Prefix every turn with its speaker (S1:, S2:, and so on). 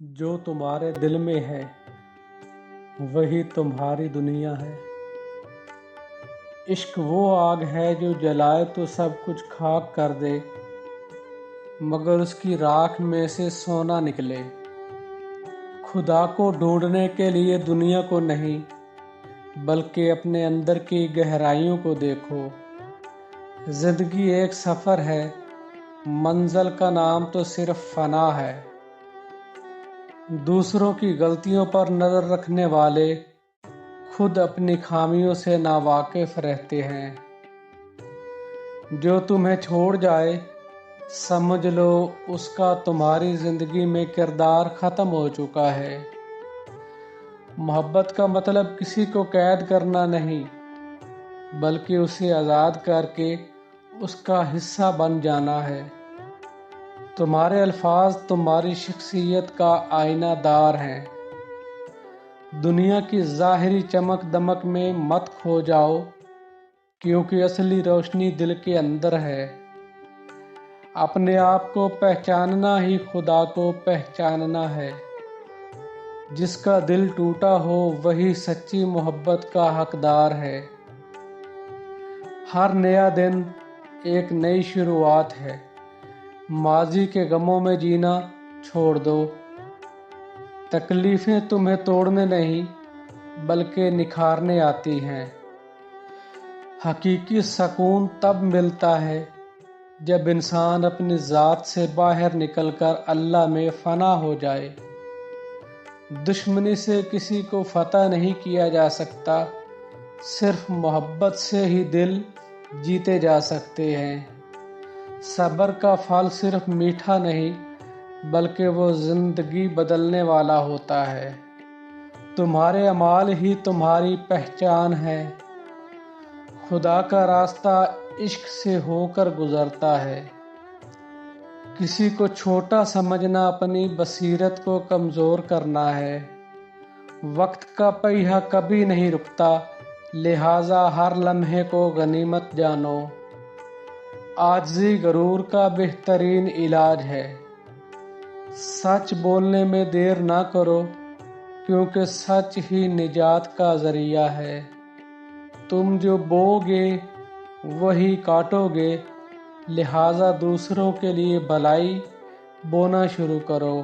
S1: जो तुम्हारे दिल में है वही तुम्हारी दुनिया है। इश्क वो आग है जो जलाए तो सब कुछ खाक कर दे, मगर उसकी राख में से सोना निकले। खुदा को ढूंढने के लिए दुनिया को नहीं, बल्कि अपने अंदर की गहराइयों को देखो। जिंदगी एक सफ़र है, मंजिल का नाम तो सिर्फ फना है। दूसरों की गलतियों पर नज़र रखने वाले खुद अपनी खामियों से नावाकिफ रहते हैं। जो तुम्हें छोड़ जाए समझ लो उसका तुम्हारी ज़िंदगी में किरदार ख़त्म हो चुका है। मोहब्बत का मतलब किसी को कैद करना नहीं, बल्कि उसे आज़ाद करके उसका हिस्सा बन जाना है। तुम्हारे अल्फाज तुम्हारी शख्सियत का आईनादार हैं। दुनिया की ज़ाहिरी चमक दमक में मत खो जाओ, क्योंकि असली रोशनी दिल के अंदर है। अपने आप को पहचानना ही खुदा को पहचानना है। जिसका दिल टूटा हो वही सच्ची मोहब्बत का हकदार है। हर नया दिन एक नई शुरुआत है। माजी के गमों में जीना छोड़ दो। तकलीफ़ें तुम्हें तोड़ने नहीं, बल्कि निखारने आती हैं। हकीकी सुकून तब मिलता है जब इंसान अपनी ज़ात से बाहर निकलकर अल्लाह में फ़ना हो जाए। दुश्मनी से किसी को फतह नहीं किया जा सकता, सिर्फ मोहब्बत से ही दिल जीते जा सकते हैं। सब्र का फल सिर्फ मीठा नहीं, बल्कि वो ज़िंदगी बदलने वाला होता है। तुम्हारे अमाल ही तुम्हारी पहचान है। खुदा का रास्ता इश्क से होकर गुजरता है। किसी को छोटा समझना अपनी बसीरत को कमज़ोर करना है। वक्त का पहिया कभी नहीं रुकता, लिहाजा हर लम्हे को गनीमत जानो। आजिज़ी गरूर का बेहतरीन इलाज है। सच बोलने में देर ना करो, क्योंकि सच ही निजात का ज़रिया है। तुम जो बोओगे वही काटोगे, लिहाजा दूसरों के लिए भलाई बोना शुरू करो।